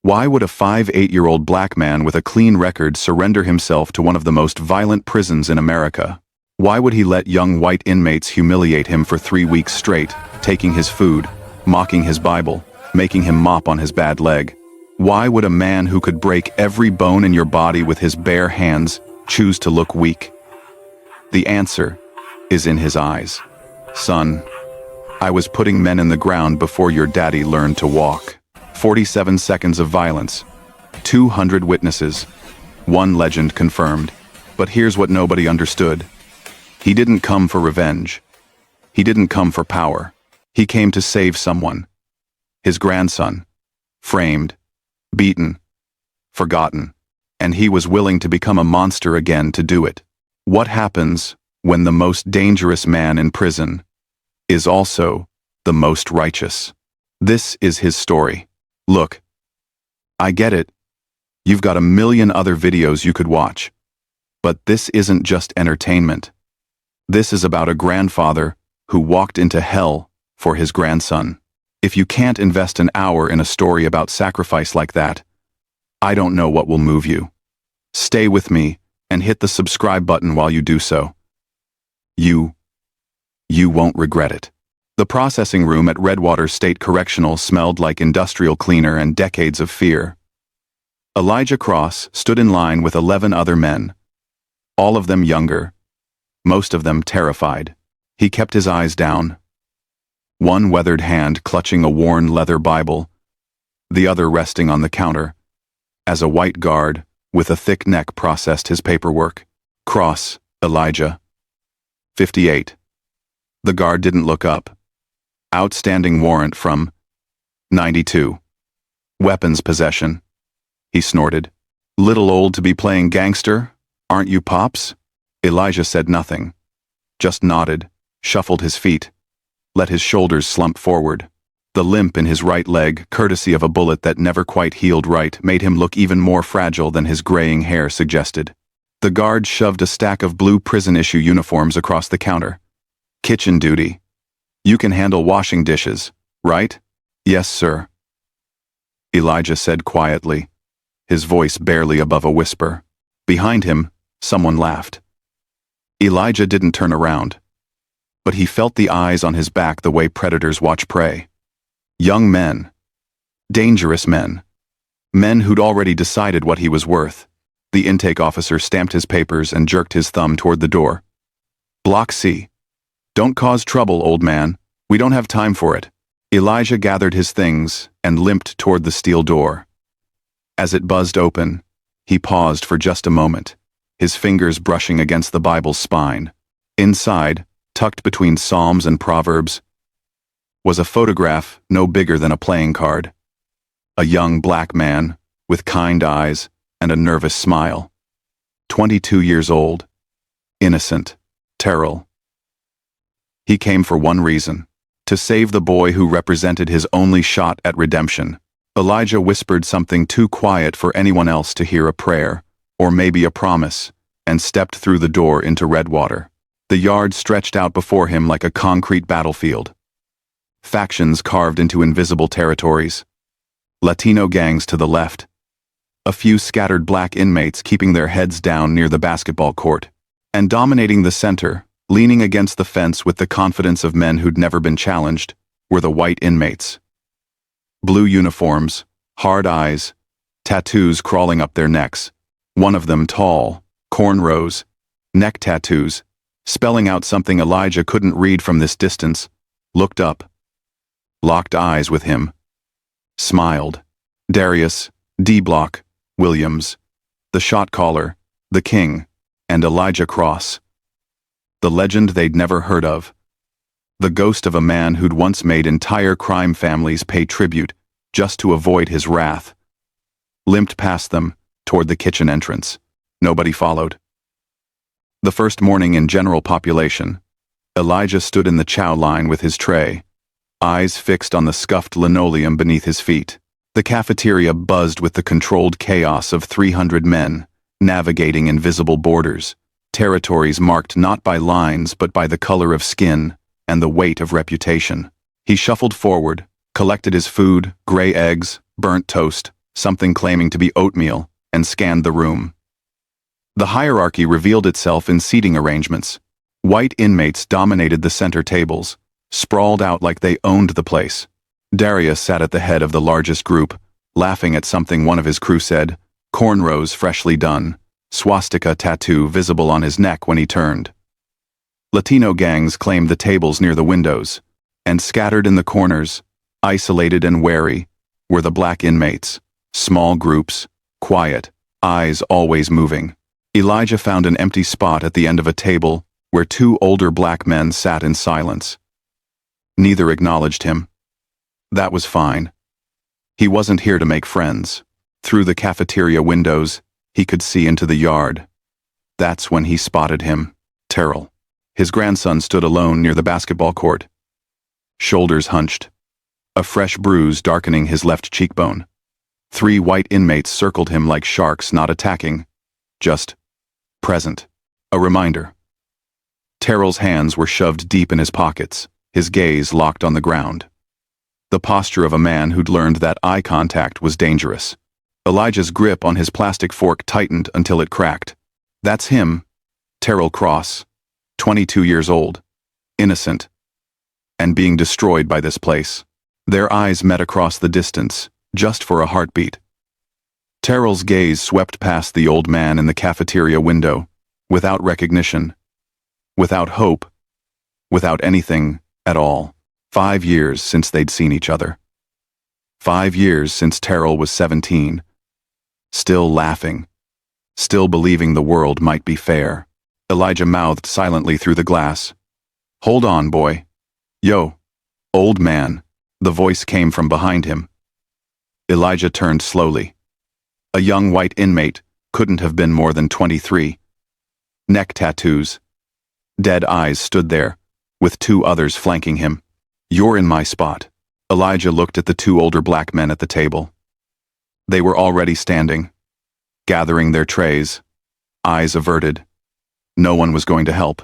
Why would a 5'8" black man with a clean record surrender himself to one of the most violent prisons in America? Why would he let young white inmates humiliate him for 3 weeks straight, taking his food, mocking his Bible, making him mop on his bad leg? Why would a man who could break every bone in your body with his bare hands choose to look weak? The answer is in his eyes. Son, I was putting men in the ground before your daddy learned to walk. 47 seconds of violence, 200 witnesses, one legend confirmed. But here's what nobody understood. He didn't come for revenge. He didn't come for power. He came to save someone. His grandson. Framed, beaten, forgotten. And he was willing to become a monster again to do it. What happens when the most dangerous man in prison is also the most righteous? This is his story. Look, I get it. You've got a million other videos you could watch. But this isn't just entertainment. This is about a grandfather who walked into hell for his grandson. If you can't invest an hour in a story about sacrifice like that, I don't know what will move you. Stay with me and hit the subscribe button while you do so. You won't regret it. The processing room at Redwater State Correctional smelled like industrial cleaner and decades of fear. Elijah Cross stood in line with 11 other men, all of them younger, most of them terrified. He kept his eyes down, one weathered hand clutching a worn leather Bible, the other resting on the counter, as a white guard with a thick neck processed his paperwork. Cross, Elijah. 58. The guard didn't look up. Outstanding warrant from 92. Weapons possession. He snorted. Little old to be playing gangster, aren't you, Pops? Elijah said nothing, just nodded, shuffled his feet, let his shoulders slump forward. The limp in his right leg, courtesy of a bullet that never quite healed right, made him look even more fragile than his graying hair suggested. The guard shoved a stack of blue prison-issue uniforms across the counter. Kitchen duty. You can handle washing dishes, right? Yes, sir. Elijah said quietly, his voice barely above a whisper. Behind him, someone laughed. Elijah didn't turn around, but he felt the eyes on his back the way predators watch prey. Young men. Dangerous men. Men who'd already decided what he was worth. The intake officer stamped his papers and jerked his thumb toward the door. Block C. Don't cause trouble, old man. We don't have time for it. Elijah gathered his things and limped toward the steel door. As it buzzed open, he paused for just a moment, his fingers brushing against the Bible's spine. Inside, tucked between Psalms and Proverbs, was a photograph no bigger than a playing card. A young black man with kind eyes and a nervous smile. 22 years old. Innocent. Terrell. He came for one reason: to save the boy who represented his only shot at redemption. Elijah whispered something too quiet for anyone else to hear, a prayer, or maybe a promise, and stepped through the door into Redwater. The yard stretched out before him like a concrete battlefield. Factions carved into invisible territories. Latino gangs to the left. A few scattered black inmates keeping their heads down near the basketball court. And dominating the center, leaning against the fence with the confidence of men who'd never been challenged, were the white inmates. Blue uniforms, hard eyes, tattoos crawling up their necks. One of them tall, cornrows, neck tattoos, spelling out something Elijah couldn't read from this distance, looked up, locked eyes with him, smiled. Darius, D-Block, Williams, the shot caller, the king, and Elijah Cross. The legend they'd never heard of. The ghost of a man who'd once made entire crime families pay tribute just to avoid his wrath. Limped past them, toward the kitchen entrance. Nobody followed. The first morning in general population, Elijah stood in the chow line with his tray, eyes fixed on the scuffed linoleum beneath his feet. The cafeteria buzzed with the controlled chaos of 300 men, navigating invisible borders, territories marked not by lines but by the color of skin and the weight of reputation. He shuffled forward, collected his food, gray eggs, burnt toast, something claiming to be oatmeal, and scanned the room. The hierarchy revealed itself in seating arrangements. White inmates dominated the center tables, sprawled out like they owned the place. Darius sat at the head of the largest group, laughing at something one of his crew said, cornrows freshly done, swastika tattoo visible on his neck when he turned. Latino gangs claimed the tables near the windows, and scattered in the corners, isolated and wary, were the black inmates, small groups, quiet, eyes always moving. Elijah found an empty spot at the end of a table where two older black men sat in silence. Neither acknowledged him. That was fine. He wasn't here to make friends. Through the cafeteria windows, he could see into the yard. That's when he spotted him, Terrell. His grandson stood alone near the basketball court. Shoulders hunched. A fresh bruise darkening his left cheekbone. 3 white inmates circled him like sharks, not attacking, just present. A reminder. Terrell's hands were shoved deep in his pockets, his gaze locked on the ground. The posture of a man who'd learned that eye contact was dangerous. Elijah's grip on his plastic fork tightened until it cracked. That's him, Terrell Cross, 22 years old, innocent, and being destroyed by this place. Their eyes met across the distance, just for a heartbeat. Terrell's gaze swept past the old man in the cafeteria window, without recognition, without hope, without anything at all. 5 years since they'd seen each other. 5 years since Terrell was 17. Still laughing. Still believing the world might be fair. Elijah mouthed silently through the glass. Hold on, boy. Yo, old man. The voice came from behind him. Elijah turned slowly. A young white inmate, couldn't have been more than 23. Neck tattoos. Dead eyes stood there, with 2 others flanking him. You're in my spot. Elijah looked at the 2 older black men at the table. They were already standing, gathering their trays, eyes averted. No one was going to help.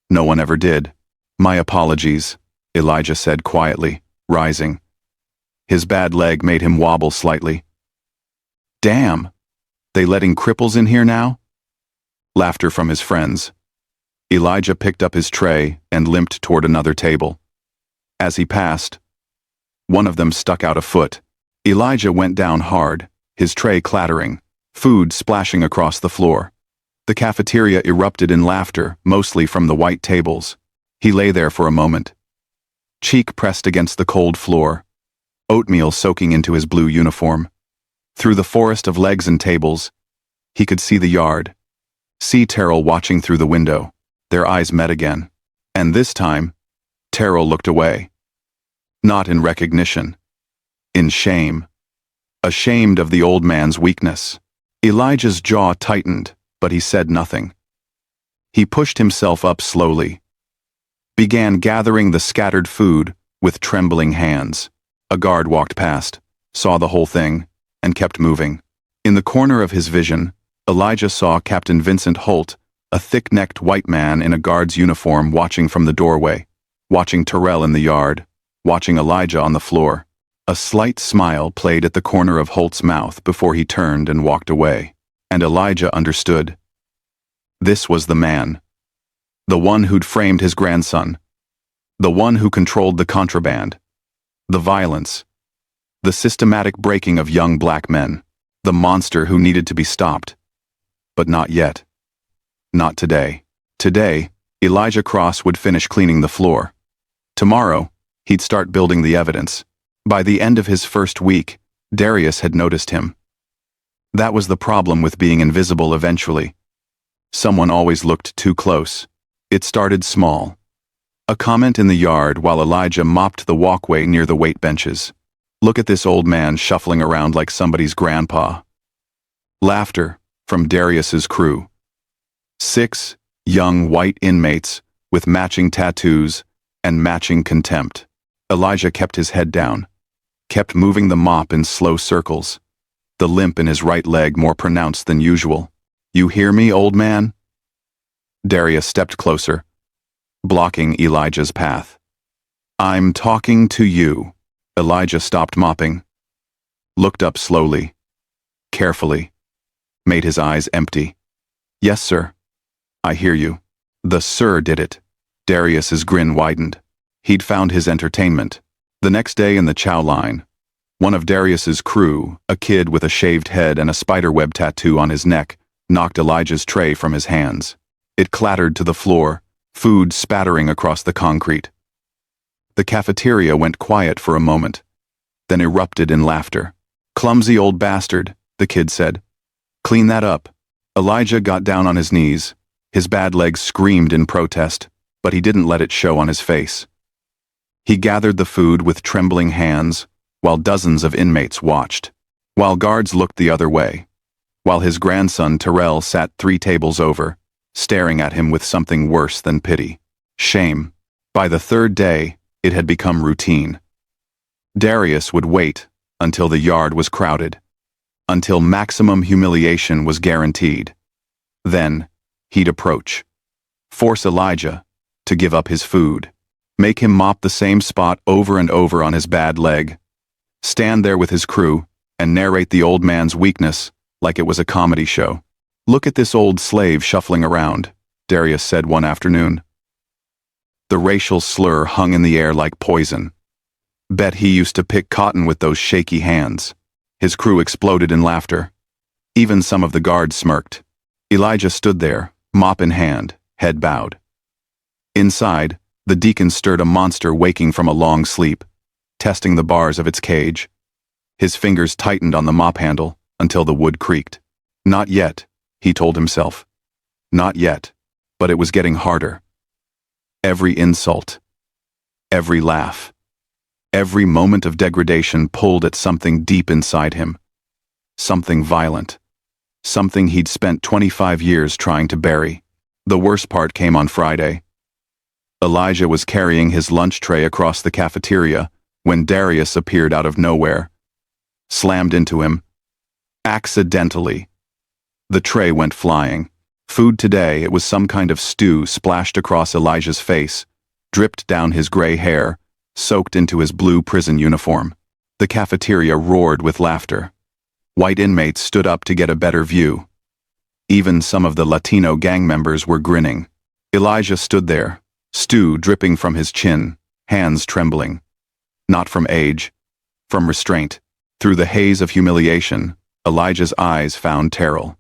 No one ever did. My apologies, Elijah said quietly, rising. His bad leg made him wobble slightly. Damn! They letting cripples in here now? Laughter from his friends. Elijah picked up his tray and limped toward another table. As he passed, one of them stuck out a foot. Elijah went down hard, his tray clattering, food splashing across the floor. The cafeteria erupted in laughter, mostly from the white tables. He lay there for a moment, cheek pressed against the cold floor, oatmeal soaking into his blue uniform. Through the forest of legs and tables, he could see the yard, see Terrell watching through the window. Their eyes met again, and this time, Terrell looked away. Not in recognition, in shame. Ashamed of the old man's weakness. Elijah's jaw tightened, but he said nothing. He pushed himself up slowly, began gathering the scattered food with trembling hands. A guard walked past, saw the whole thing, and kept moving. In the corner of his vision, Elijah saw Captain Vincent Holt, a thick-necked white man in a guard's uniform, watching from the doorway, watching Terrell in the yard, watching Elijah on the floor. A slight smile played at the corner of Holt's mouth before he turned and walked away. And Elijah understood. This was the man. The one who'd framed his grandson. The one who controlled the contraband. The violence. The systematic breaking of young black men. The monster who needed to be stopped. But not yet. Not today. Today, Elijah Cross would finish cleaning the floor. Tomorrow, he'd start building the evidence. By the end of his first week, Darius had noticed him. That was the problem with being invisible eventually. Someone always looked too close. It started small. A comment in the yard while Elijah mopped the walkway near the weight benches. Look at this old man shuffling around like somebody's grandpa. Laughter from Darius's crew. 6 young white inmates with matching tattoos and matching contempt. Elijah kept his head down, kept moving the mop in slow circles, the limp in his right leg more pronounced than usual. You hear me, old man? Darius stepped closer, blocking Elijah's path. I'm talking to you. Elijah stopped mopping. looked up slowly, carefully, made his eyes empty. "Yes, sir. I hear you." The "sir" did it. Darius's grin widened. He'd found his entertainment. The next day in the chow line, one of Darius's crew, a kid with a shaved head and a spiderweb tattoo on his neck, knocked Elijah's tray from his hands. It clattered to the floor, food spattering across the concrete. The cafeteria went quiet for a moment, then erupted in laughter. "Clumsy old bastard," the kid said. "Clean that up." Elijah got down on his knees. His bad legs screamed in protest, but he didn't let it show on his face. He gathered the food with trembling hands, while dozens of inmates watched, while guards looked the other way, while his grandson Terrell sat 3 tables over, staring at him with something worse than pity: shame. By the 3rd day, it had become routine. Darius would wait until the yard was crowded, until maximum humiliation was guaranteed. Then, he'd approach, force Elijah to give up his food, make him mop the same spot over and over on his bad leg, stand there with his crew, and narrate the old man's weakness like it was a comedy show. "Look at this old slave shuffling around," Darius said one afternoon. The racial slur hung in the air like poison. "Bet he used to pick cotton with those shaky hands." His crew exploded in laughter. Even some of the guards smirked. Elijah stood there, mop in hand, head bowed. Inside, the deacon stirred a monster waking from a long sleep, testing the bars of its cage. His fingers tightened on the mop handle until the wood creaked. Not yet, he told himself. Not yet, but it was getting harder. Every insult, every laugh, every moment of degradation pulled at something deep inside him. Something violent. Something he'd spent 25 years trying to bury. The worst part came on Friday. Elijah was carrying his lunch tray across the cafeteria when Darius appeared out of nowhere. Slammed into him. Accidentally. The tray went flying. Food today, it was some kind of stew, splashed across Elijah's face, dripped down his gray hair, soaked into his blue prison uniform. The cafeteria roared with laughter. White inmates stood up to get a better view. Even some of the Latino gang members were grinning. Elijah stood there, stew dripping from his chin, hands trembling. Not from age, from restraint. Through the haze of humiliation, Elijah's eyes found Terrell.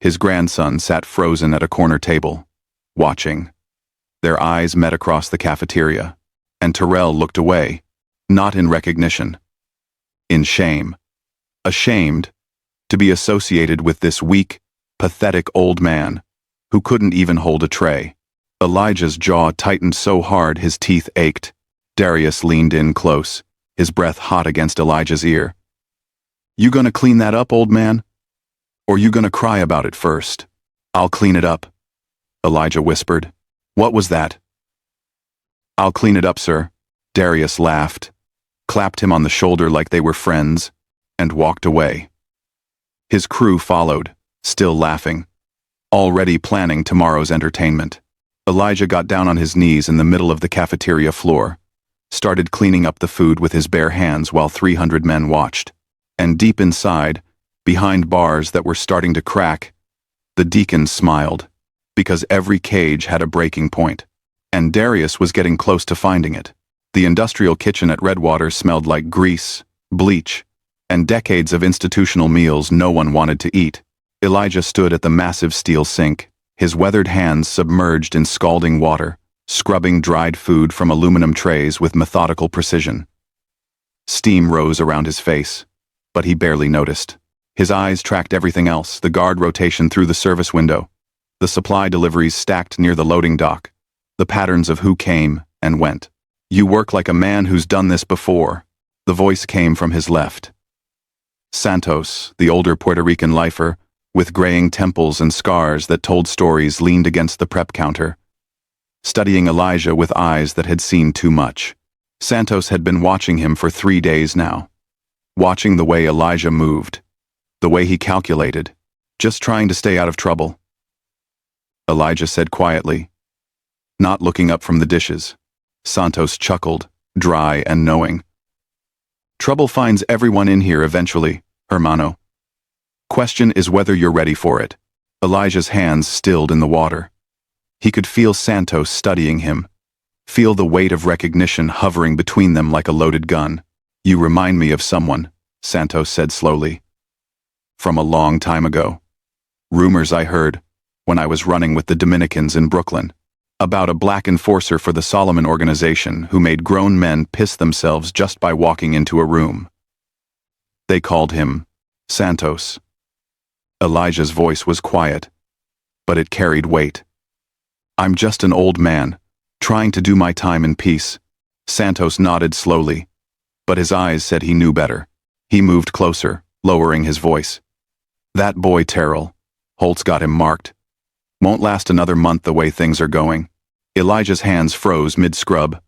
His grandson sat frozen at a corner table, watching. Their eyes met across the cafeteria, and Terrell looked away, not in recognition, in shame. Ashamed to be associated with this weak, pathetic old man who couldn't even hold a tray. Elijah's jaw tightened so hard his teeth ached. Darius leaned in close, his breath hot against Elijah's ear. "You gonna clean that up, old man? Or you gonna cry about it first?" "I'll clean it up," Elijah whispered. "What was that?" "I'll clean it up, sir." Darius laughed, clapped him on the shoulder like they were friends, and walked away. His crew followed, still laughing, already planning tomorrow's entertainment. Elijah got down on his knees in the middle of the cafeteria floor, started cleaning up the food with his bare hands while 300 men watched. And deep inside, behind bars that were starting to crack, the deacon smiled, because every cage had a breaking point, and Darius was getting close to finding it. The industrial kitchen at Redwater smelled like grease, bleach, and decades of institutional meals no one wanted to eat. Elijah stood at the massive steel sink, his weathered hands submerged in scalding water, scrubbing dried food from aluminum trays with methodical precision. Steam rose around his face, but he barely noticed. His eyes tracked everything else: the guard rotation through the service window, the supply deliveries stacked near the loading dock, the patterns of who came and went. "You work like a man who's done this before," the voice came from his left. Santos, the older Puerto Rican lifer, with graying temples and scars that told stories, leaned against the prep counter, studying Elijah with eyes that had seen too much. Santos had been watching him for 3 days now, watching the way Elijah moved, the way he calculated, just trying to stay out of trouble. Elijah said quietly, not looking up from the dishes. Santos chuckled, dry and knowing. Trouble finds everyone in here eventually, hermano. Question is whether you're ready for it. Elijah's hands stilled in the water. He could feel Santos studying him. Feel the weight of recognition hovering between them like a loaded gun. You remind me of someone, Santos said slowly. From a long time ago. Rumors I heard, when I was running with the Dominicans in Brooklyn, about a black enforcer for the Solomon organization who made grown men piss themselves just by walking into a room. They called him Santos. Elijah's voice was quiet, but it carried weight. I'm just an old man, trying to do my time in peace. Santos nodded slowly, but his eyes said he knew better. He moved closer, lowering his voice. That boy Terrell, Holt's got him marked. Won't last another month the way things are going. Elijah's hands froze mid-scrub.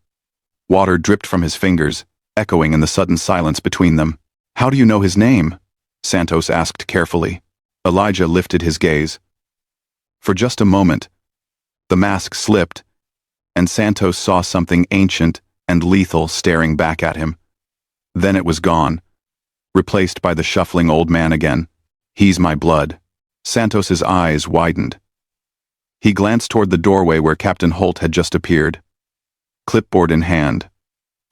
Water dripped from his fingers, echoing in the sudden silence between them. How do you know his name? Santos asked carefully. Elijah lifted his gaze. For just a moment, the mask slipped, and Santos saw something ancient and lethal staring back at him. Then it was gone, replaced by the shuffling old man again. He's my blood. Santos's eyes widened. He glanced toward the doorway where Captain Holt had just appeared, clipboard in hand,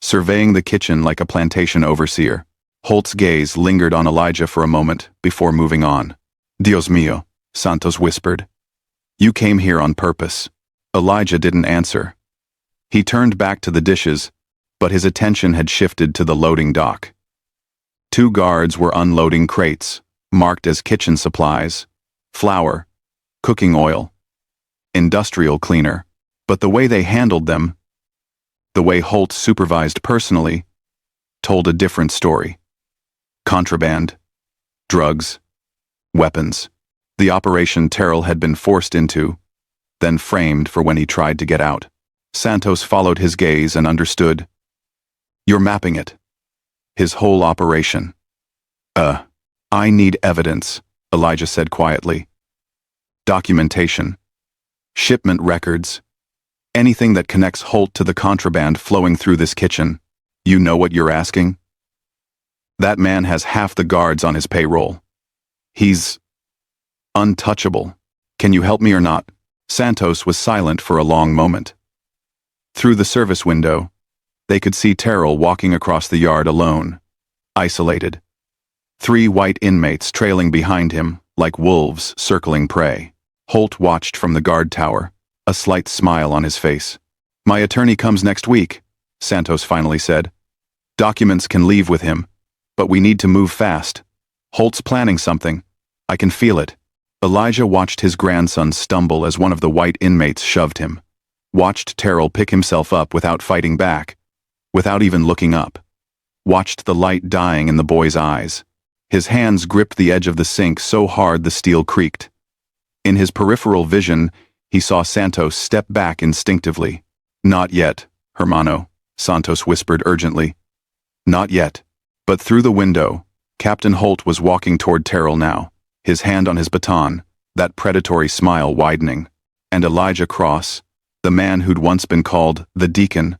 surveying the kitchen like a plantation overseer. Holt's gaze lingered on Elijah for a moment before moving on. Dios mío, Santos whispered. You came here on purpose. Elijah didn't answer. He turned back to the dishes, but his attention had shifted to the loading dock. 2 guards were unloading crates, marked as kitchen supplies, flour, cooking oil, industrial cleaner, but the way they handled them, the way Holt supervised personally, told a different story. Contraband, drugs, weapons. The operation Terrell had been forced into, then framed for when he tried to get out. Santos followed his gaze and understood. You're mapping it. His whole operation. I need evidence, Elijah said quietly. Documentation. Shipment records. Anything that connects Holt to the contraband flowing through this kitchen. You know what you're asking? That man has half the guards on his payroll. He's untouchable. Can you help me or not? Santos was silent for a long moment. Through the service window, they could see Terrell walking across the yard alone, isolated. 3 white inmates trailing behind him, like wolves circling prey. Holt watched from the guard tower, a slight smile on his face. My attorney comes next week, Santos finally said. Documents can leave with him, but we need to move fast. Holt's planning something. I can feel it. Elijah watched his grandson stumble as one of the white inmates shoved him. Watched Terrell pick himself up without fighting back, without even looking up. Watched the light dying in the boy's eyes. His hands gripped the edge of the sink so hard the steel creaked. In his peripheral vision, he saw Santos step back instinctively. Not yet, hermano, Santos whispered urgently. Not yet. But through the window, Captain Holt was walking toward Terrell now, his hand on his baton, that predatory smile widening. And Elijah Cross, the man who'd once been called the Deacon,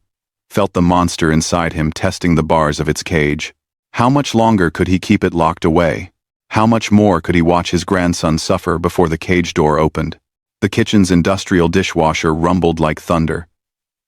felt the monster inside him testing the bars of its cage. How much longer could he keep it locked away? How much more could he watch his grandson suffer before the cage door opened? The kitchen's industrial dishwasher rumbled like thunder,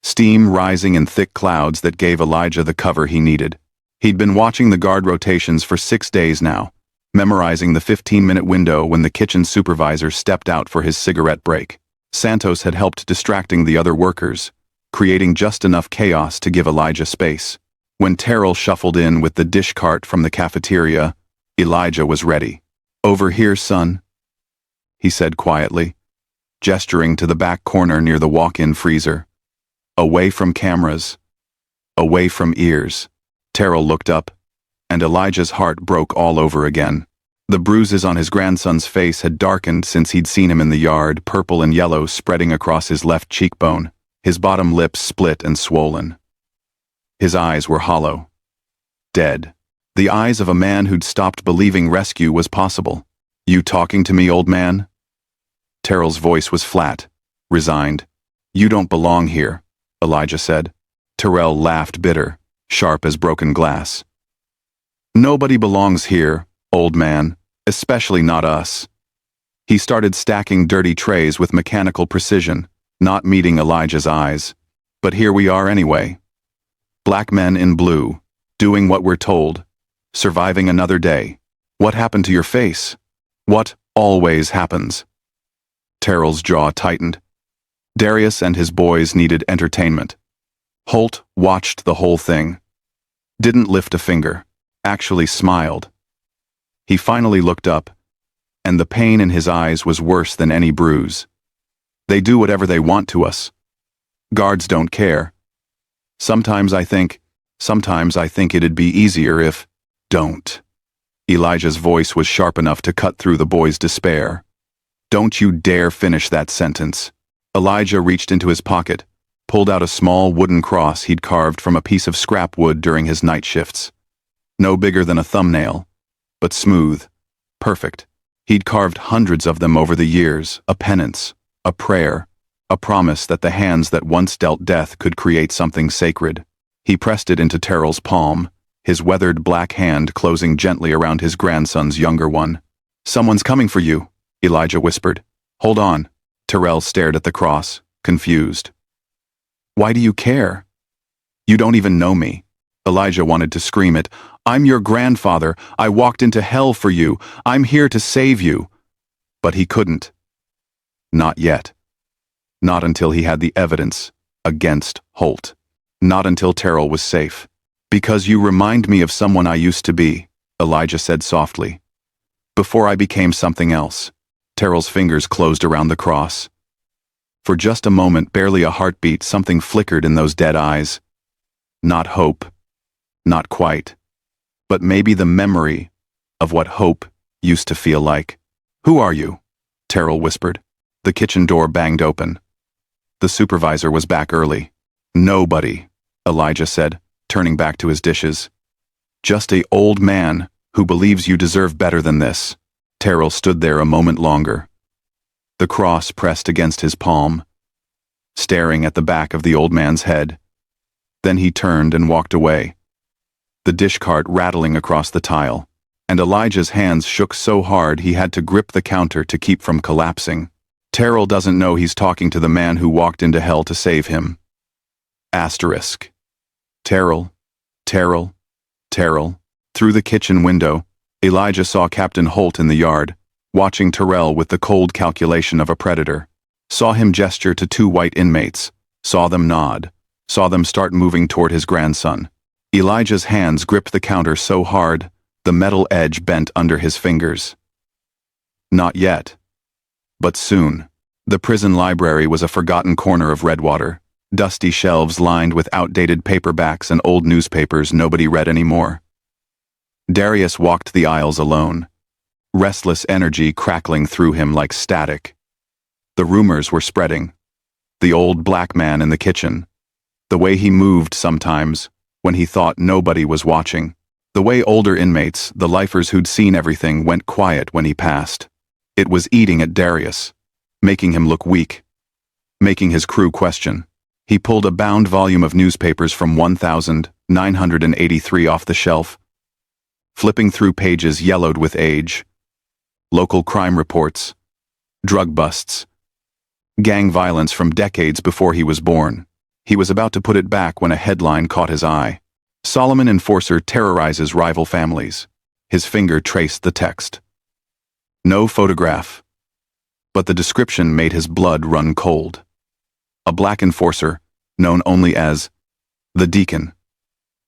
steam rising in thick clouds that gave Elijah the cover he needed. He'd been watching the guard rotations for 6 days now, memorizing the 15-minute window when the kitchen supervisor stepped out for his cigarette break. Santos had helped distracting the other workers, creating just enough chaos to give Elijah space. When Terrell shuffled in with the dish cart from the cafeteria, Elijah was ready. Over here, son, he said quietly, gesturing to the back corner near the walk-in freezer. Away from cameras, away from ears. Terrell looked up, and Elijah's heart broke all over again. The bruises on his grandson's face had darkened since he'd seen him in the yard, purple and yellow spreading across his left cheekbone, his bottom lip split and swollen. His eyes were hollow, dead. The eyes of a man who'd stopped believing rescue was possible. You talking to me, old man? Terrell's voice was flat, resigned. You don't belong here, Elijah said. Terrell laughed bitter, sharp as broken glass. Nobody belongs here, old man, especially not us. He started stacking dirty trays with mechanical precision, not meeting Elijah's eyes. But here we are anyway. Black men in blue, doing what we're told, surviving another day. What happened to your face? What always happens? Terrell's jaw tightened. Darius and his boys needed entertainment. Holt watched the whole thing. Didn't lift a finger, actually smiled. He finally looked up, and the pain in his eyes was worse than any bruise. They do whatever they want to us. Guards don't care. Sometimes I think it'd be easier if, don't. Elijah's voice was sharp enough to cut through the boy's despair. Don't you dare finish that sentence. Elijah reached into his pocket, pulled out a small wooden cross he'd carved from a piece of scrap wood during his night shifts. No bigger than a thumbnail, but smooth, perfect. He'd carved hundreds of them over the years, a penance, a prayer, a promise that the hands that once dealt death could create something sacred. He pressed it into Terrell's palm, his weathered black hand closing gently around his grandson's younger one. Someone's coming for you, Elijah whispered. Hold on. Terrell stared at the cross, confused. Why do you care? You don't even know me. Elijah wanted to scream it. I'm your grandfather. I walked into hell for you. I'm here to save you. But he couldn't. Not yet. Not until he had the evidence against Holt. Not until Terrell was safe. Because you remind me of someone I used to be, Elijah said softly. Before I became something else. Terrell's fingers closed around the cross. For just a moment, barely a heartbeat, something flickered in those dead eyes. Not hope. Not quite. But maybe the memory of what hope used to feel like. Who are you? Terrell whispered. The kitchen door banged open. The supervisor was back early. Nobody, Elijah said, turning back to his dishes. Just a old man who believes you deserve better than this. Terrell stood there a moment longer. The cross pressed against his palm, staring at the back of the old man's head. Then he turned and walked away, the dish cart rattling across the tile, and Elijah's hands shook so hard he had to grip the counter to keep from collapsing. Terrell doesn't know he's talking to the man who walked into hell to save him. Asterisk. Terrell. Terrell. Terrell. Through the kitchen window, Elijah saw Captain Holt in the yard, watching Terrell with the cold calculation of a predator. Saw him gesture to two white inmates, saw them nod, saw them start moving toward his grandson. Elijah's hands gripped the counter so hard, the metal edge bent under his fingers. Not yet. But soon. The prison library was a forgotten corner of Redwater, dusty shelves lined with outdated paperbacks and old newspapers nobody read anymore. Darius walked the aisles alone, restless energy crackling through him like static. The rumors were spreading. The old black man in the kitchen. The way he moved sometimes, when he thought nobody was watching. The way older inmates, the lifers who'd seen everything, went quiet when he passed. It was eating at Darius, making him look weak, making his crew question. He pulled a bound volume of newspapers from 1983 off the shelf, flipping through pages yellowed with age. Local crime reports, drug busts, gang violence from decades before he was born. He was about to put it back when a headline caught his eye. Solomon enforcer terrorizes rival families. His finger traced the text. No photograph. But the description made his blood run cold. A black enforcer, known only as the Deacon.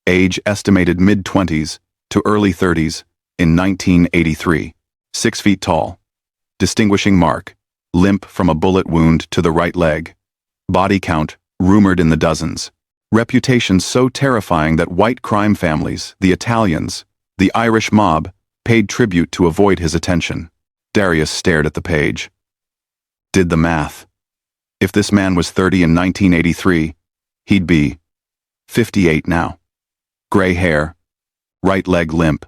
Age estimated mid-20s to early 30s in 1983. 6 feet tall. Distinguishing mark, limp from a bullet wound to the right leg. Body count, rumored in the dozens. Reputation so terrifying that white crime families, the Italians, the Irish mob, paid tribute to avoid his attention. Darius stared at the page. Did the math. If this man was 30 in 1983, he'd be 58 now. Gray hair, right leg limp,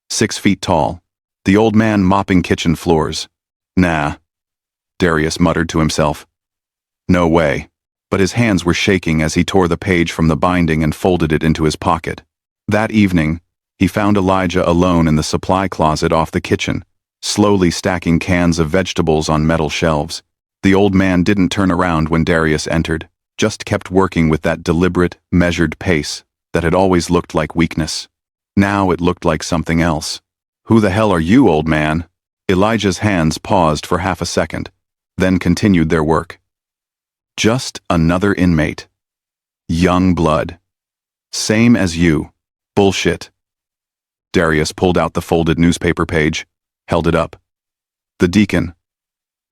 6 feet tall. The old man mopping kitchen floors. Nah, Darius muttered to himself. No way. But his hands were shaking as he tore the page from the binding and folded it into his pocket. That evening, He found Elijah alone in the supply closet off the kitchen, slowly stacking cans of vegetables on metal shelves. The old man didn't turn around when Darius entered, just kept working with that deliberate, measured pace that had always looked like weakness. Now it looked like something else. "Who the hell are you, old man?" Elijah's hands paused for half a second, then continued their work. "Just another inmate. Young blood. Same as you. Bullshit." Darius pulled out the folded newspaper page, held it up. "The Deacon.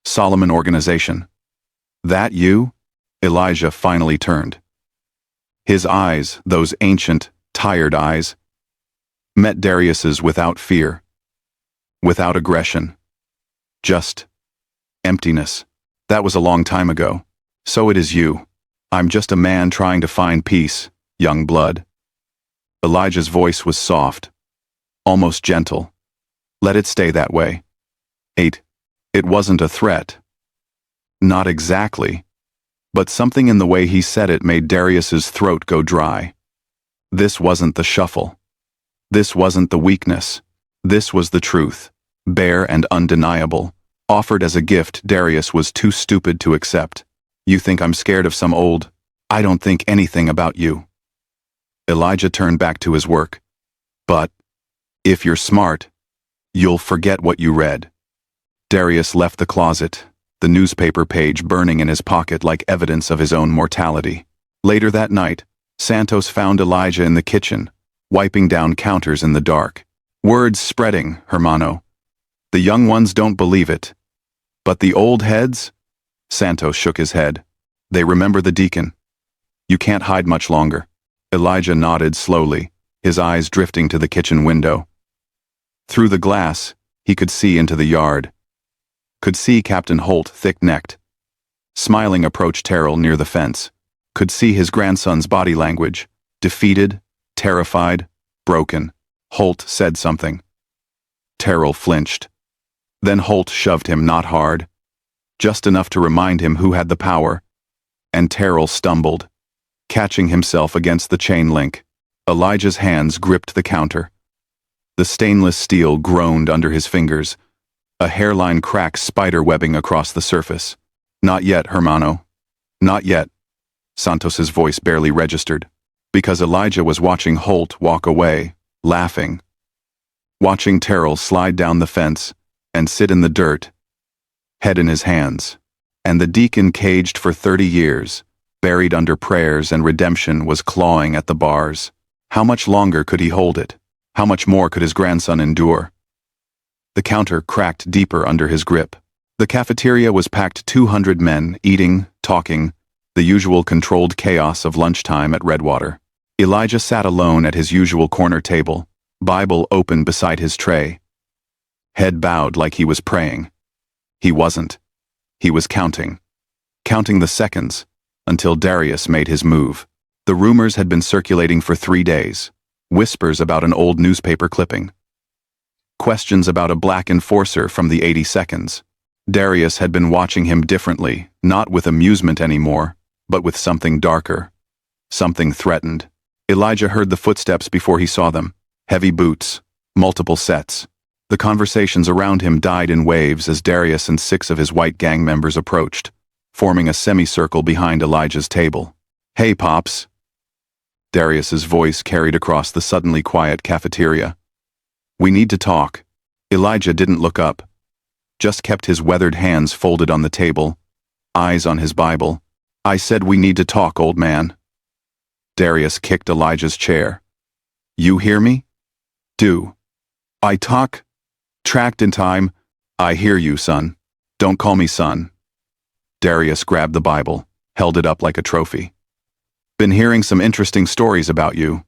Solomon Organization. That you?" Elijah finally turned. His eyes, those ancient, tired eyes, met Darius's without fear, without aggression. Just emptiness. "That was a long time ago. So it is you. I'm just a man trying to find peace, young blood." Elijah's voice was soft, almost gentle. "Let it stay that way." It wasn't a threat. Not exactly. But something in the way he said it made Darius's throat go dry. This wasn't the shuffle. This wasn't the weakness. This was the truth, bare and undeniable, offered as a gift Darius was too stupid to accept. "You think I'm scared of some old? I don't think anything about you." Elijah turned back to his work. "But if you're smart, you'll forget what you read." Darius left the closet, the newspaper page burning in his pocket like evidence of his own mortality. Later that night, Santos found Elijah in the kitchen, wiping down counters in the dark. "Word's spreading, hermano. The young ones don't believe it. But the old heads?" Santos shook his head. "They remember the Deacon. You can't hide much longer." Elijah nodded slowly, his eyes drifting to the kitchen window. Through the glass, he could see into the yard. Could see Captain Holt thick-necked, smiling approach Terrell near the fence. Could see his grandson's body language, defeated, terrified, broken. Holt said something. Terrell flinched. Then Holt shoved him not hard, just enough to remind him who had the power, and Terrell stumbled, catching himself against the chain link. Elijah's hands gripped the counter. The stainless steel groaned under his fingers, a hairline crack spider-webbing across the surface. "Not yet, hermano. Not yet." Santos's voice barely registered, because Elijah was watching Holt walk away, laughing. Watching Terrell slide down the fence and sit in the dirt, head in his hands. And the Deacon, caged for 30 years, buried under prayers and redemption, was clawing at the bars. How much longer could he hold it? How much more could his grandson endure? The counter cracked deeper under his grip. The cafeteria was packed 200 men, eating, talking, the usual controlled chaos of lunchtime at Redwater. Elijah sat alone at his usual corner table, Bible open beside his tray. Head bowed like he was praying. He wasn't. He was counting. Counting the seconds, until Darius made his move. The rumors had been circulating for 3 days. Whispers about an old newspaper clipping. Questions about a black enforcer from the 82nds. Darius had been watching him differently, not with amusement anymore, but with something darker. Something threatened. Elijah heard the footsteps before he saw them. Heavy boots. Multiple sets. The conversations around him died in waves as Darius and 6 of his white gang members approached, forming a semicircle behind Elijah's table. "Hey, Pops." Darius's voice carried across the suddenly quiet cafeteria. "We need to talk." Elijah didn't look up, just kept his weathered hands folded on the table, eyes on his Bible. "I said we need to talk, old man." Darius kicked Elijah's chair. "You hear me? Do I talk? Tracked in time? I hear you, son. Don't call me son." Darius grabbed the Bible, held it up like a trophy. "Been hearing some interesting stories about you.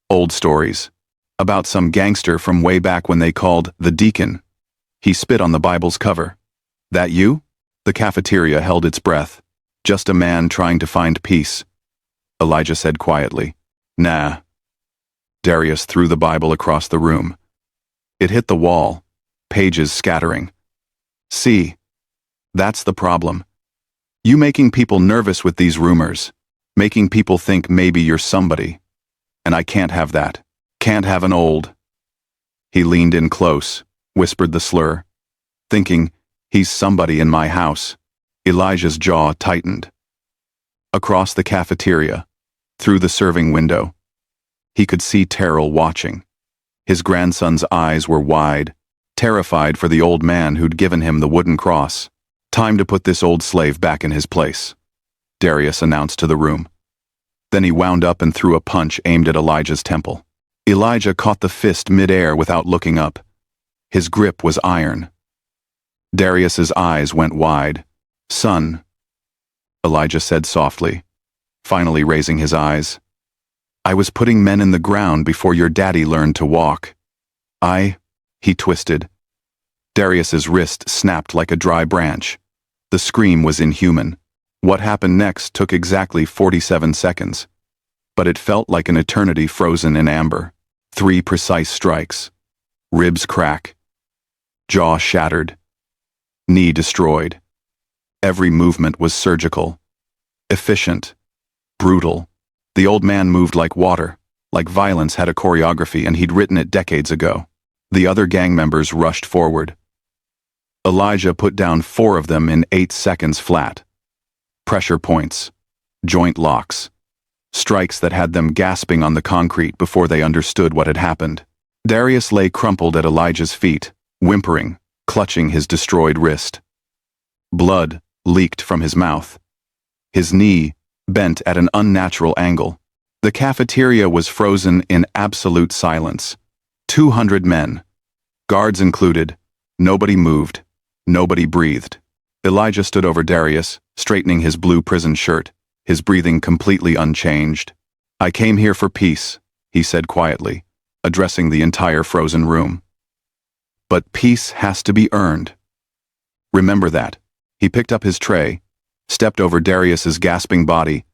Old stories. About some gangster from way back when they called the Deacon." He spit on the Bible's cover. "That you?" The cafeteria held its breath. "Just a man trying to find peace," Elijah said quietly. "Nah." Darius threw the Bible across the room. It hit the wall, pages scattering. "See, that's the problem. You making people nervous with these rumors, making people think maybe you're somebody. And I can't have that. Can't have an old He leaned in close, whispered the slur. Thinking, he's somebody in my house. Elijah's jaw tightened. Across the cafeteria, through the serving window, he could see Terrell watching. His grandson's eyes were wide, terrified for the old man who'd given him the wooden cross. Time to put this old slave back in his place, Darius announced to the room. Then he wound up and threw a punch aimed at Elijah's temple. Elijah caught the fist mid-air without looking up. His grip was iron. Darius's eyes went wide. "Son," Elijah said softly, finally raising his eyes. "I was putting men in the ground before your daddy learned to walk." He twisted. Darius's wrist snapped like a dry branch. The scream was inhuman. What happened next took exactly 47 seconds. But it felt like an eternity frozen in amber. 3 precise strikes. Ribs crack. Jaw shattered. Knee destroyed. Every movement was surgical. Efficient. Brutal. The old man moved like water, like violence had a choreography and he'd written it decades ago. The other gang members rushed forward. Elijah put down 4 of them in 8 seconds flat. Pressure points. Joint locks. Strikes that had them gasping on the concrete before they understood what had happened. Darius lay crumpled at Elijah's feet, whimpering, clutching his destroyed wrist. Blood leaked from his mouth. His knee bent at an unnatural angle. The cafeteria was frozen in absolute silence. 200 men, guards included. Nobody moved. Nobody breathed. Elijah stood over Darius, straightening his blue prison shirt, his breathing completely unchanged. "I came here for peace," he said quietly, addressing the entire frozen room. "But peace has to be earned. Remember that." He picked up his tray, stepped over Darius's gasping body,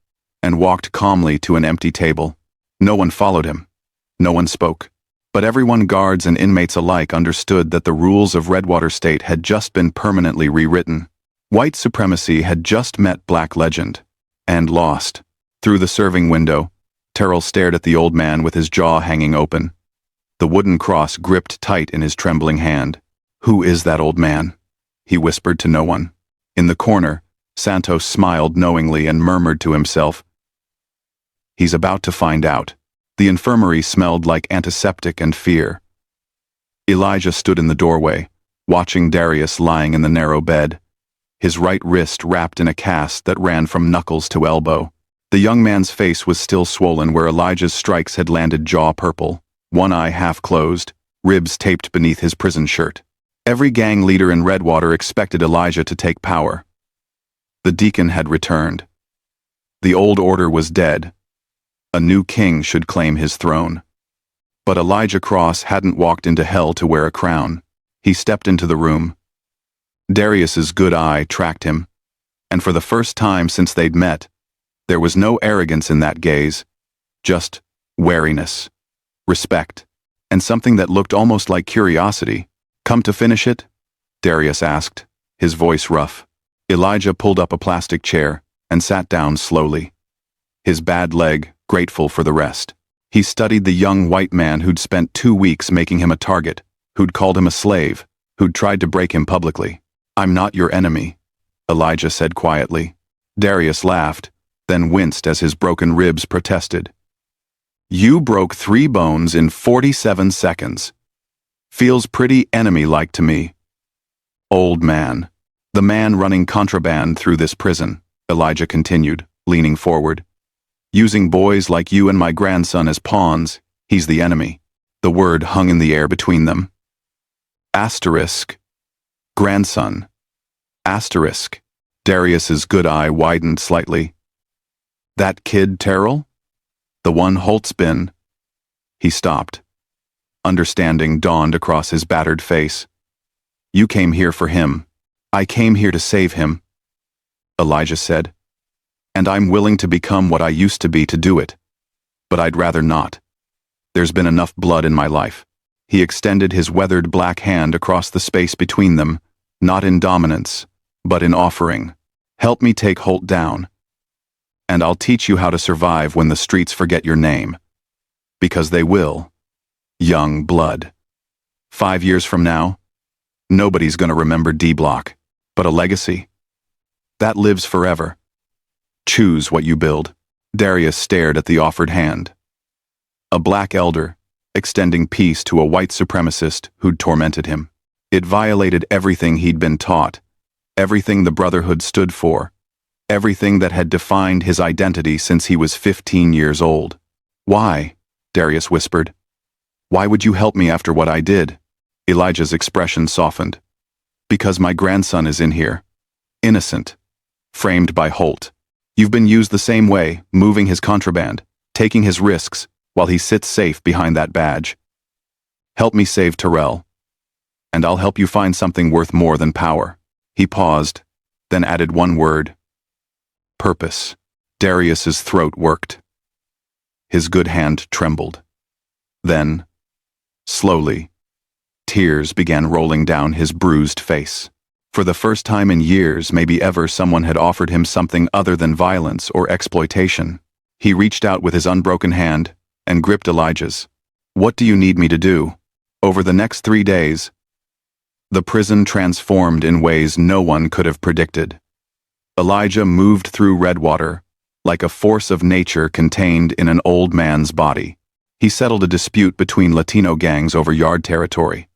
and walked calmly to an empty table. No one followed him. No one spoke. But everyone, guards and inmates alike, understood that the rules of Redwater State had just been permanently rewritten. White supremacy had just met black legend. And lost. Through the serving window, Terrell stared at the old man with his jaw hanging open. The wooden cross gripped tight in his trembling hand. "Who is that old man?" he whispered to no one. In the corner, Santos smiled knowingly and murmured to himself, "He's about to find out." The infirmary smelled like antiseptic and fear. Elijah stood in the doorway, watching Darius lying in the narrow bed, his right wrist wrapped in a cast that ran from knuckles to elbow. The young man's face was still swollen where Elijah's strikes had landed, jaw purple, one eye half closed, ribs taped beneath his prison shirt. Every gang leader in Redwater expected Elijah to take power. The Deacon had returned. The old order was dead. A new king should claim his throne. But Elijah Cross hadn't walked into hell to wear a crown. He stepped into the room. Darius's good eye tracked him, and for the first time since they'd met, there was no arrogance in that gaze, just wariness, respect, and something that looked almost like curiosity. "Come to finish it?" Darius asked, his voice rough. Elijah pulled up a plastic chair and sat down slowly, his bad leg grateful for the rest. He studied the young white man who'd spent 2 weeks making him a target, who'd called him a slave, who'd tried to break him publicly. "I'm not your enemy," Elijah said quietly. Darius laughed, then winced as his broken ribs protested. "You broke 3 bones in 47 seconds. Feels pretty enemy-like to me." "Old man. The man running contraband through this prison," Elijah continued, leaning forward. "Using boys like you and my grandson as pawns, he's the enemy." The word hung in the air between them. Asterisk. Grandson. Asterisk. Darius's good eye widened slightly. "That kid Terrell? The one Holt's been—" He stopped. Understanding dawned across his battered face. "You came here for him. I came here to save him," Elijah said. "And I'm willing to become what I used to be to do it. But I'd rather not. There's been enough blood in my life." He extended his weathered black hand across the space between them, not in dominance, but in offering. "Help me take Holt down. And I'll teach you how to survive when the streets forget your name. Because they will. Young blood." 5 years from now, nobody's gonna remember D-Block, but a legacy that lives forever. Choose what you build. Darius stared at the offered hand. A black elder, extending peace to a white supremacist who'd tormented him. It violated everything he'd been taught, everything the Brotherhood stood for, everything that had defined his identity since he was 15 years old. Why? Darius whispered. Why would you help me after what I did? Elijah's expression softened. Because my grandson is in here. Innocent. Framed by Holt. You've been used the same way, moving his contraband, taking his risks, while he sits safe behind that badge. Help me save Terrell, and I'll help you find something worth more than power. He paused, then added one word. Purpose. Darius's throat worked. His good hand trembled. Then, slowly, tears began rolling down his bruised face. For the first time in years, maybe ever, someone had offered him something other than violence or exploitation. He reached out with his unbroken hand and gripped Elijah's. What do you need me to do? Over the next 3 days, the prison transformed in ways no one could have predicted. Elijah moved through Redwater like a force of nature contained in an old man's body. He settled a dispute between Latino gangs over yard territory.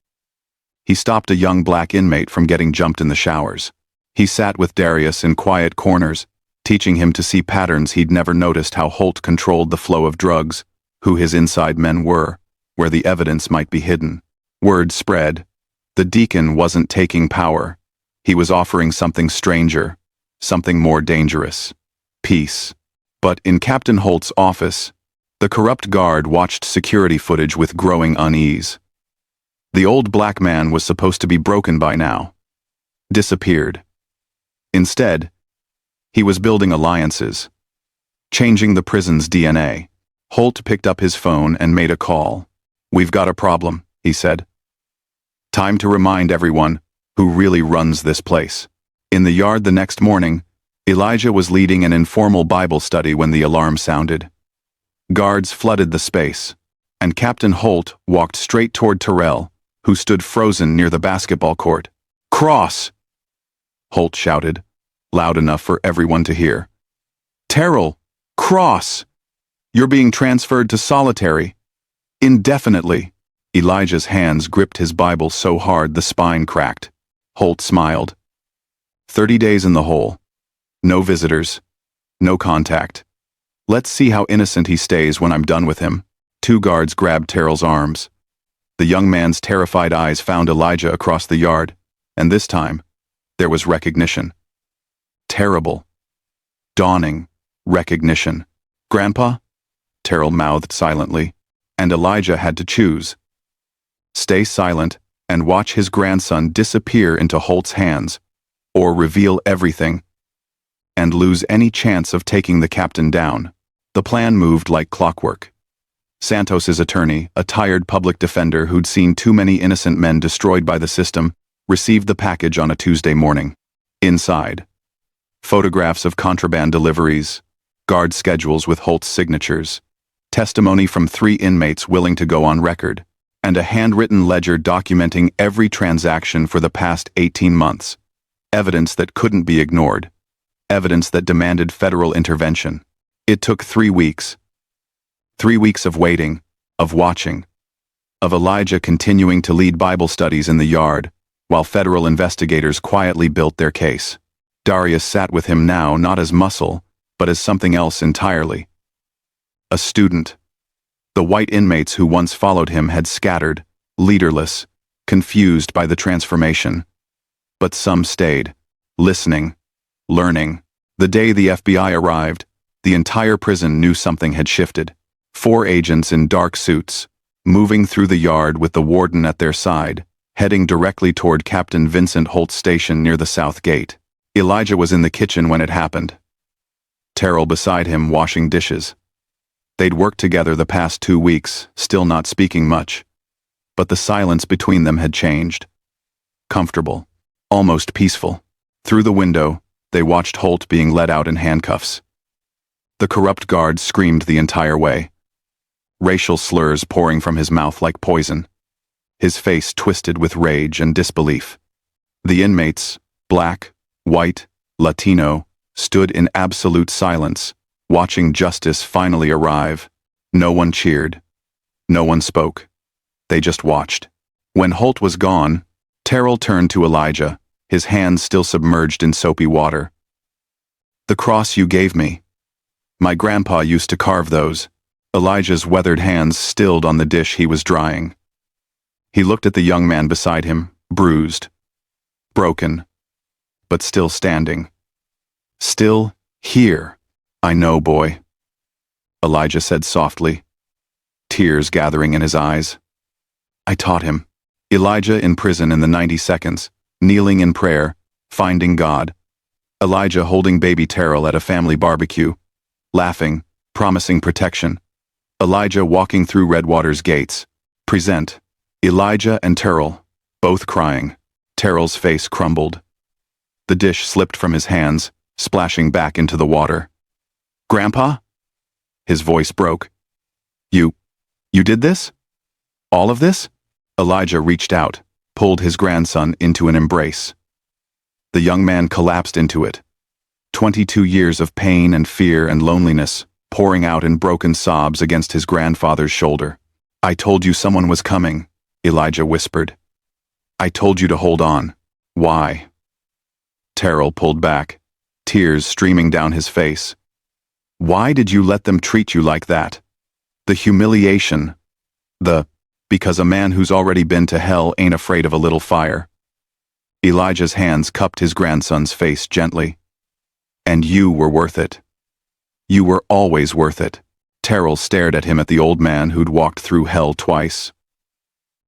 He stopped a young black inmate from getting jumped in the showers. He sat with Darius in quiet corners, teaching him to see patterns he'd never noticed: how Holt controlled the flow of drugs, who his inside men were, where the evidence might be hidden. Word spread. The Deacon wasn't taking power. He was offering something stranger, something more dangerous. Peace. But in Captain Holt's office, the corrupt guard watched security footage with growing unease. The old black man was supposed to be broken by now. Disappeared. Instead, he was building alliances, changing the prison's DNA. Holt picked up his phone and made a call. We've got a problem, he said. Time to remind everyone who really runs this place. In the yard the next morning, Elijah was leading an informal Bible study when the alarm sounded. Guards flooded the space, and Captain Holt walked straight toward Terrell, who stood frozen near the basketball court. Cross! Holt shouted, loud enough for everyone to hear. Terrell, cross! You're being transferred to solitary. Indefinitely. Elijah's hands gripped his Bible so hard the spine cracked. Holt smiled. 30 days in the hole. No visitors. No contact. Let's see how innocent he stays when I'm done with him. 2 guards grabbed Terrell's arms. The young man's terrified eyes found Elijah across the yard, and this time, there was recognition. Terrible. Dawning recognition. Grandpa? Terrell mouthed silently, and Elijah had to choose. Stay silent and watch his grandson disappear into Holt's hands, or reveal everything, and lose any chance of taking the captain down. The plan moved like clockwork. Santos's attorney, a tired public defender who'd seen too many innocent men destroyed by the system, received the package on a Tuesday morning. Inside, photographs of contraband deliveries, guard schedules with Holt's signatures, testimony from 3 inmates willing to go on record, and a handwritten ledger documenting every transaction for the past 18 months. Evidence that couldn't be ignored. Evidence that demanded federal intervention. It took 3 weeks. 3 weeks of waiting, of watching, of Elijah continuing to lead Bible studies in the yard, while federal investigators quietly built their case. Darius sat with him now not as muscle, but as something else entirely. A student. The white inmates who once followed him had scattered, leaderless, confused by the transformation. But some stayed, listening, learning. The day the FBI arrived, the entire prison knew something had shifted. 4 agents in dark suits, moving through the yard with the warden at their side, heading directly toward Captain Vincent Holt's station near the south gate. Elijah was in the kitchen when it happened. Terrell beside him washing dishes. They'd worked together the past 2 weeks, still not speaking much. But the silence between them had changed. Comfortable. Almost peaceful. Through the window, they watched Holt being led out in handcuffs. The corrupt guard screamed the entire way. Racial slurs pouring from his mouth like poison. his face twisted with rage and disbelief. The inmates, black, white, Latino, stood in absolute silence, watching justice finally arrive. No one cheered. No one spoke. They just watched. When Holt was gone, Terrell turned to Elijah, his hands still submerged in soapy water. "The cross you gave me. My grandpa used to carve those." Elijah's weathered hands stilled on the dish he was drying. He looked at the young man beside him, bruised, broken, but still standing. "Still here." "I know, boy," Elijah said softly, tears gathering in his eyes. "I taught him." Elijah in prison in the 90 seconds, kneeling in prayer, finding God. Elijah holding baby Terrell at a family barbecue, laughing, promising protection. Elijah walking through Redwater's gates. Present. Elijah and Terrell, both crying. Terrell's face crumbled. The dish slipped from his hands, splashing back into the water. "Grandpa?" His voice broke. You did this? All of this?" Elijah reached out, pulled his grandson into an embrace. The young man collapsed into it. 22 years of pain and fear and loneliness, pouring out in broken sobs against his grandfather's shoulder. "I told you someone was coming," Elijah whispered. "I told you to hold on. Why?" Terrell pulled back, tears streaming down his face. "Why did you let them treat you like that? The humiliation. Because a man who's already been to hell ain't afraid of a little fire." Elijah's hands cupped his grandson's face gently. "And you were worth it. You were always worth it." Terrell stared at him, at the old man who'd walked through hell twice.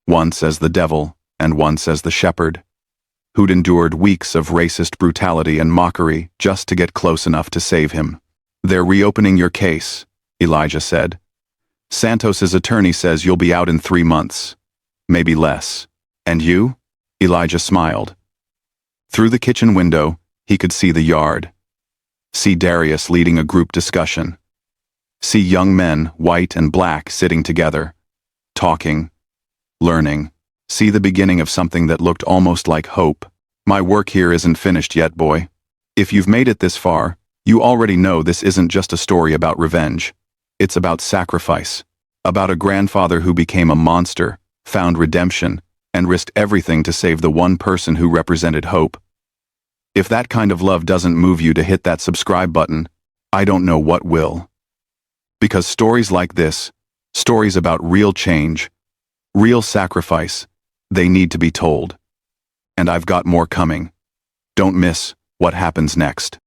Once as the devil, and once as the shepherd, who'd endured weeks of racist brutality and mockery just to get close enough to save him. "They're reopening your case," Elijah said. "Santos's attorney says you'll be out in 3 months. Maybe less. And you?" Elijah smiled. Through the kitchen window, he could see the yard. See Darius leading a group discussion. See young men, white and black, sitting together, talking, learning. See the beginning of something that looked almost like hope. "My work here isn't finished yet, boy. If you've made it this far, you already know this isn't just a story about revenge. It's about sacrifice, about a grandfather who became a monster, found redemption, and risked everything to save the one person who represented hope. If that kind of love doesn't move you to hit that subscribe button, I don't know what will. Because stories like this, stories about real change, real sacrifice, they need to be told. And I've got more coming. Don't miss what happens next.